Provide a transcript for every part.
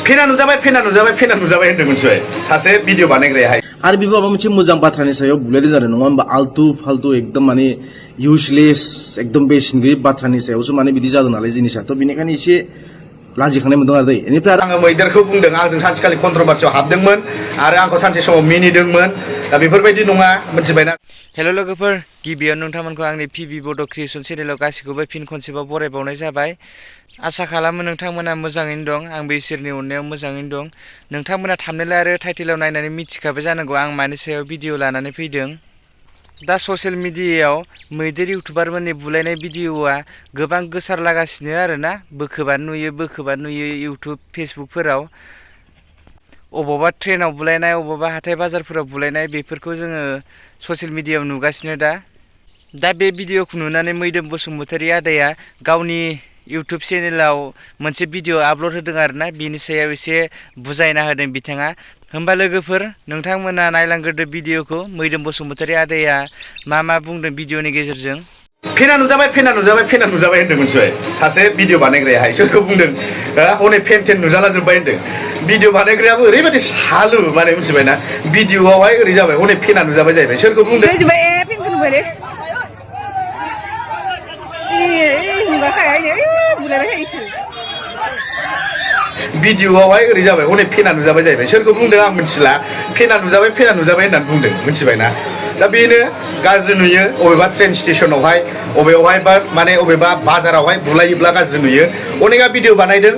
फेना नुजाबाय होनदों मोनसे सासे भिडिअ बानायग्रायाहाय आरो बे माबा मोनसे मोजां बाथ्रानि सायाव बुलायदों जादों नङा होमबा आल्टु फाल्टु एकदम माने इउजलेस एकदम बेसेन गैयै बाथ्रानि सायावसो माने बिदि जादों नालाय जिनिसाथ' बेनिखायनो एसे लाजिखांनाय मोनदों आरो बेनिफ्राय आङो मैदेरखौ बुंदों आंजों सानसेखालि कन्ट्रभार्सियाव हाबदोंमोन आरो आंखौ सानसे समाव मिनिदोंमोन दा बेफोरबायदि नङा मिथिबायना। हेल' लोगोफोर गिबियावनो नोंथांमोनखौ आंनि पिबि बड' क्रिएसन चेनेलाव गासिखौबो फिन खनसेबाव बरायबावनाय जाबाय। आसा खालामो नोंथांमोना मोजाङैनो दं आंबो इसोरनि अननायाव मोजाङैनो दं। नोंथांमोना थाम्बनेल आरो टाइटेलाव नायनानै मिथिखाबाय जानांगौ आं मानि सायाव भिडिअ लानानै फैदों। दा ससियेल मिडियायाव मैदेर इउटुबारफोरनि बुलायनाय भिडिअआ गोबां गोसारलागासिनो आरोना बोखोबानो नुयो इउटुब फेसबुकफोराव अबावबा ट्रेनाव बुलायनाय अबावबा हाथाय बाजारफोराव बुलायनाय बेफोरखौ जोङो ससियेल मिडियायाव नुगासिनो दा बे भिडिअखौ नुनानै मैदोम बसुमतारी आदाया गावनि इउटुब चेनेलाव मोनसे भिडिअ आपल'ड होदों आरोना बिनि सायाव एसे बुजायना होदों बिथाङा। होमबा लोगोफोर नोंथांमोना नायलांग्रोदो भिडिअखौ मैदोम बसुमतारी आदाया मा बुंदों भिडिअनि गेजेरजों। फेना नुजाबाय होनदों मोनसे सासे भिडिअ बानायग्रायाहाय सोरखौ बुंदों हनै फेन नुजाला जोब्बाय होनदों। भिडिअ बानायग्रायाबो ओरैबायदि सालु माने मिथिबायना भिडिअआवहाय ओरै जाबाय हनै फेना नुजाबाय जाहैबाय सोरखौ बुंदों भिडिअआवहाय ओरै जाबाय हनै फेना नुजाबाय जाहैबाय सोरखौ बुंदों आं मिथिला फेना नुजाबाय होननानै बुंदों मिथिबायना। दा बेनो गाज्रि नुयो अबेबा ट्रेन स्टेशनावहाय अबेयावहाय माने अबेबा बाजारावहाय बुलायोब्ला गाज्रि नुयो अनेका भिडिअ बानायदों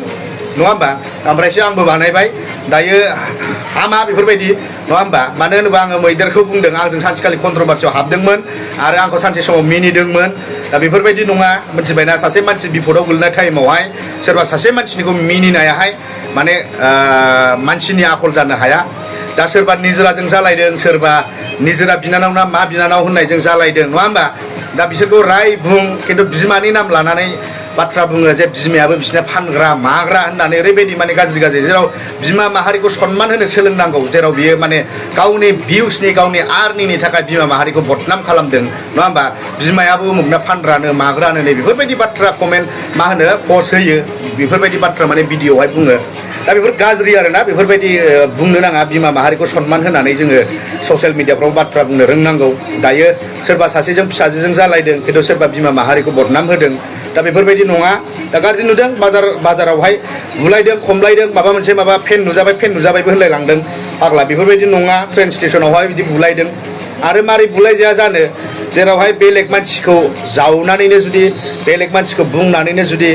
नङा होमबा ओमफ्रायसो आंबो बानायबाय दायो हामा बेफोरबायदि नङा होमबा मानो होनोबा आङो मैदेरखौ बुंदों आंजों सानसेखालि कन्ट्रभार्सियाव हाबदोंमोन आरो आंखौ सानसे समाव मिनिदोंमोन दा बेफोरबायदि नङा मिथिबायना सासे मानसि बिपदआव गोलैनाय टाइमावहाय सोरबा सासे मानसिनिखौ मिनिनायाहाय माने मानसिनि आखल जानो हाया। दा सोरबा निजोराजों जालायदों सोरबा निजोरा बिनानाव ना मा बिनानाव होननायजों जालायदों नङा होमबा दा बिसोरखौ राय बुं खिन्थु बिमानि नाम लानानै बाथ्रा बुङो जे बिमायाबो बिसिना फानग्रा माग्रा होननानै ओरैबायदि माने गाज्रि जेराव बिमा माहारिखौ सनमान होनो सोलोंनांगौ जेराव बियो माने गावनि भिउसनि गावनि आर्निंनि थाखाय बिमा माहारिखौ बदनाम खालामदों नङा होमबा बिमायाबो उमुगना फानग्रानो माग्रानो नै बेफोरबायदि बाथ्रा कमेन्ट मा होनो पस्ट होयो बेफोरबायदि बाथ्रा माने भिडिअआवहाय बुङो। दा बेफोर गाज्रि आरोना बेफोरबायदि बुंनो नाङा बिमा माहारिखौ सनमान होनानै जोङो ससियेल मिडियाफ्राव बाथ्रा बुंनो रोंनांगौ। दायो सोरबा सासेजों फिसाजोजों जालायदों खिन्थु सोरबा बिमा माहारिखौ बदनाम होदों दा बेफोरबायदि नङा। दा गाज्रि नुदों बाजारावहाय बुलायदों खमलायदों माबा मोनसे फेन नुजाबायबो होनलायलांदों फाग्ला बेफोरबायदि नङा ट्रेन स्टेशनावहाय बिदि बुलायदों आरो मारै बुलायजाया जानो जेरावहाय बेलेग मानसिखौ जावनानैनो जुदि बेलेग मानसिखौ बुंनानैनो जुदि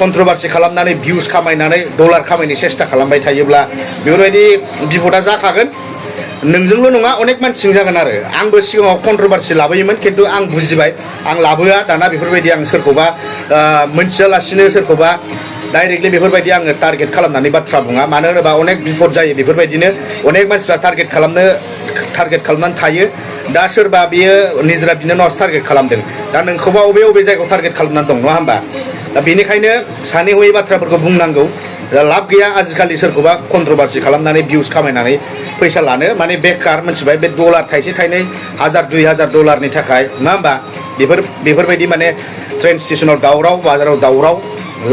कन्ट्रभार्सि खालामनानै भिउस खामायनानै डलार खामायनो सेस्था खालामबाय थायोब्ला बेफोरबायदि बिपदा जाखागोन नोंजोंल' नङा अनेक मानसिजों जागोन आरो आंबो सिगाङाव कन्ट्रभार्सि लाबोयोमोन खिन्थु आं बुजिबाय आं लाबोआ दाना बेफोरबायदि आं सोरखौबा मोनथियालासिनो सोरखौबा डाइरेक्टलि बेफोरबायदि आङो टारगेट खालामनानै बाथ्रा बुङा मानो होनोबा अनेक बिपद जायो बेफोरबायदिनो अनेक मानसिफ्रा टारगेट खालामनानै थायो। दा सोरबा बियो निजोरा बिनानावासो टारगेट खालामदों दा नोंखौबा अबे जायगायाव टारगेट खालामनानै दं नङा होमबा दा बेनिखायनो सानै हयै बाथ्राफोरखौ बुंनांगौ लाब गैया आजिखालि सोरखौबा कन्ट्रभार्सि खालामनानै भिउस खामायनानै फैसा लानो माने बेकार मोनथिबाय बे डलार थाइसे थाइनै 1000-2000 डलारनि थाखाय नङा होमबा बेफोरबायदि माने ट्रेन स्टेशनाव दावराव बाजाराव दावराव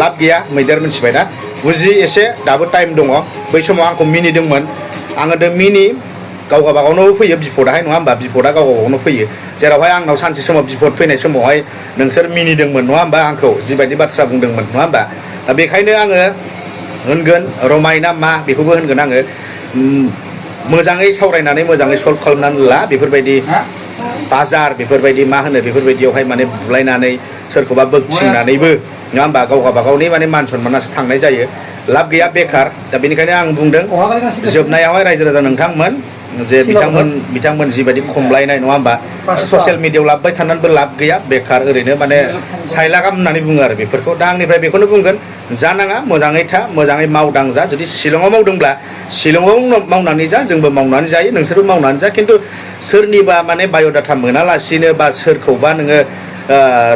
लाब गैया मैदेर मिथिबायना बुजि एसे दाबो टाइम दङ बै समाव आंखौ मिनिदोंमोन आङो मिनि गाव गावबागावनो फैयो बिपदाहाय नङा होमबा बिपदा गाव गावबागावनो फैयो जेरावहाय आंनाव सानसे समाव बिपद फैनाय समावहाय नोंसोर मिनिदोंमोन नङा होमबा आंखौ जिबायदि बाथ्रा बुंदोंमोन नङा होमबा दा बेखायनो आङो होनगोन रमायना मा बेखौबो होनगोन आङो मोजाङै सावरायनानै मोजाङै सल्भ खालामनानै ला बेफोरबायदि बाजार बेफोरबायदि मा होनो बेफोरबायदियावहाय माने बुलायनानै सोरखौबा बोगथिंनानैबो नङा होमबा गाव गावबागावनि माने मान सन्मानासो थांनाय जायो लाब गैया बेकार दा बेनिखायनो आं बुंदों जोबनायावहाय रायजो राजा नोंथांमोन जे बिथांमोन जिबायदि खमलायनाय नङा होमबा ससियेल मिडियायाव लाबबाय थानानैबो लाब गैया बेकार ओरैनो माने सायलागाम होननानै बुङो आरो बेफोरखौ दा आंनिफ्राय बेखौनो बुंगोन जानाङा मोजाङै था मोजाङै मावदां जा जुदि शिलंआव मावदोंब्ला शिलंआव मावनानै जा जोंबो मावनानै जायो नोंसोरबो मावनानै जा खिन्थु सोरनिबा माने बाय'डाटा मोनालासिनो बा सोरखौबा नोङो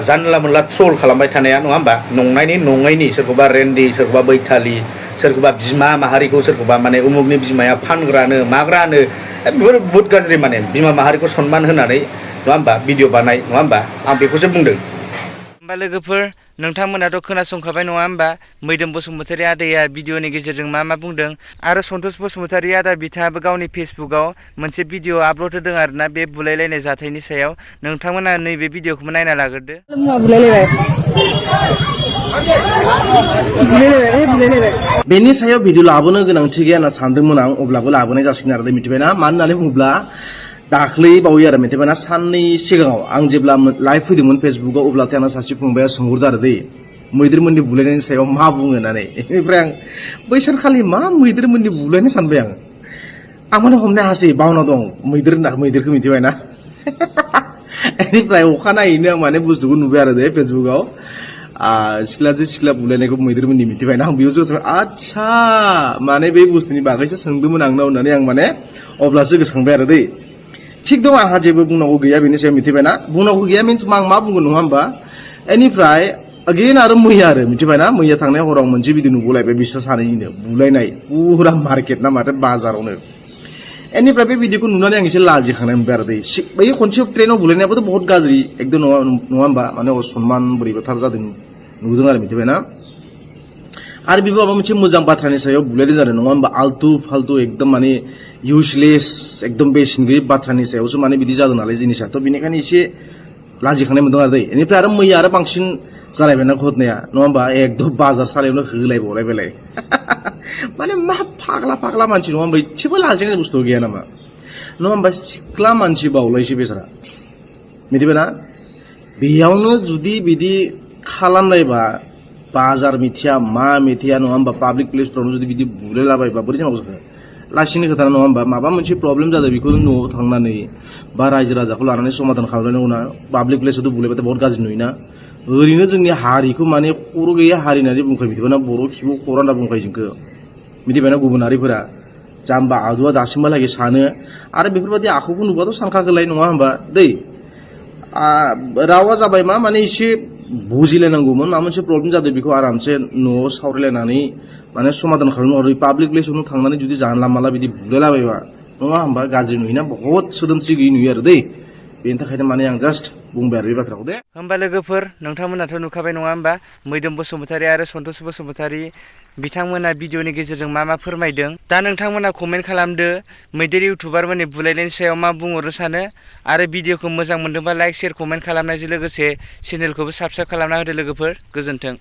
जानला मोनला ट्रल खालामबाय थानाया नङा होमबा नङैनि सोरखौबा रेन्डि सोरखौबा बैथालि सोरखौबा बिमा माहारिखौ सोरखौबा माने उमुगनि बिमाया फानग्रानो माग्रानो बेफोर बुहुत गाज्रि माने बिमा माहारिखौ सनमान होनानै नङा होमबा भिडिअ बानाय नङा होमबा आं बेखौसो बुंदों। होमबा लोगोफोर नोंथांमोनाथ' खोनासंखाबाय नङा होमबा मैदोम बसुमतारी आदैया भिडिअनि गेजेरजों मा बुंदों आरो सन्तोष बसुमतारी आदा बिथाङाबो गावनि फेसबुकआव मोनसे भिडिअ आपल'ड होदों आरोना बे बुलायलायनाय जाथायनि सायाव नोंथांमोना नैबे भिडिअखौबो नायना लाग्रोदो बेनि सायाव भिडिअ लाबोनो गोनांथि गैया होनना सानदोंमोन आं अब्लाबो लाबोनाय जासिगोन आरो मिथिबायना मानो होननानै बुङोब्ला दाख्लै बावै आरो मिथिबायना साननै सिगाङाव आं जेब्ला लाइभ फैदोंमोन फेसबुकआव अब्लाथाय आंना सासे फंबाया सोंहरदों आरो दै मैदेरमोननि बुलायनायनि सायाव मा बुङो होननानै बेनिफ्राय आं बै सानखालि मा मैदेरमोननि बुलायनाय सानबाय आं माने हमनो हासै बावना दं मैदेरखौ मिथिबायना बेनिफ्राय अखानायैनो आं माने बुस्थुखौ नुबाय आरो दे फेसबुकआव सिख्लाजों सिख्ला बुलायनायखौ मैदेरमोननि मिथिबायना आं बेयाव जों आच्छा माने बे बुस्थुनि बागैसो सोंदोंमोन आंनाव होननानै आं माने अब्लासो गोसोखांबाय आरो दै थिग दं आंहा जेबो बुंनांगौ गैया बेनि सायाव मिथिबायना बुंनांगौ गैया मिन्स आं मा बुंगोन नङा होमबा बेनिफ्राय अगेन आरो मैया आरो मिथिबायना मैया थांनाय हराव मोनसे बिदि नुबोलायबाय बिसोर सानैनिनो बुलायनाय पुरा मार्केट ना माथो बाजारावनो बेनिफ्राय बे भिडिअखौ नुनानै आं एसे लाजिखांनाय मोनबाय आरो दै बै खनसे ट्रेनाव बुलायनायाबोथ' बहुत गाज्रि एकदम नङा होमबा माने असनमान बोरैबाथार जादों नुदों आरो मिथिबायना आरो बेबो माबा मोनसे मोजां बाथ्रानि सायाव बुलायदों जादों नङा होमबा आल्टु फाल्टु एकदम माने इउजलेस एकदम बेसेन गैयै बाथ्रानि सायावसो माने बिदि जादों नालाय जिनिसा थ' बेनिखायनो एसे लाजिखांनाय मोनदों आरो दै बेनिफ्राय आरो मैया आरो बांसिन जालायबायना घटनाया नङा होमबा एकदम बाजार सालायावनो होलायबावलायबायलाय माने मा फाग्ला मानसि नङा होमबा इसेबो लाजिनाय बुस्थु गैया नामा नङा होमबा सिख्ला मानसि बावलायसो बेसारा मिथिबायना बेयावनो जुदि बिदि खालामलायबा बाजार मिथिया मा मिथिया नङा होमबा पाब्लिक प्लेसफ्रावनो जुदि बिदि बुलायलाबायबा बोरै जानांगौ जाखो लासिनि खोथा नङा होमबा माबा मोनसे प्रब्लेम जादों बेखौ न'आव थांनानै बा रायजो राजाखौ लानानै समाधान खालामनांगौ ना पाब्लिक प्लेसावथ' बुलायबाथाय बहुत गाज्रि नुयोना ओरैनो जोंनि हारिखौ माने खर' गैया हारि होननानै बुंखायो मिथिबायना बर' खिबु खर' होनना बुंखायो जोंखौ मिथिबायना गुबुन हारिफोरा जाम्बा आदुआ दासिमहालागै सानो आरो बेफोरबायदि आखुखौ नुबाथ' सानखागोलाय नङा होमबा दै रावा जाबाय मा माने एसे बुजिलायनांगौमोन माबा मोनसे प्रब्लेम जादों बेखौ आरामसे न'आव सावरायलायनानै माने समाधान खालामनांगौ पाब्लिक प्लेसावनो थांनानै जुदि जानला मानला बिदि बुलायलाबायबा नङा होमबा गाज्रि नुयोना बहुत सोदोमस्रि गैयै नुयो आरो दै बेनि थाखायनो माने आं जास्ट बुंबाय आरो बे बाथ्राखौ दे होमबा लोगोफोर नोंथांमोनाथ' नुखाबाय नङा होमबा मैदोम बसुमतारी आरो सन्तोष बसुमतारी बिथांमोना भिडिअनि गेजेरजों मा फोरमायदों दा नोंथांमोना कमेन्ट खालामदो मैदेर इउटुबारमोननि बुलायनायनि सायाव मा बुंहरनो सानो आरो भिडिअखौ मोजां मोनदोंबा लाइक शेयार कमेन्ट खालामनायजों लोगोसे चेनेलखौबो साबस्क्राइब खालामना होदो लोगोफोर गोजोन्थों।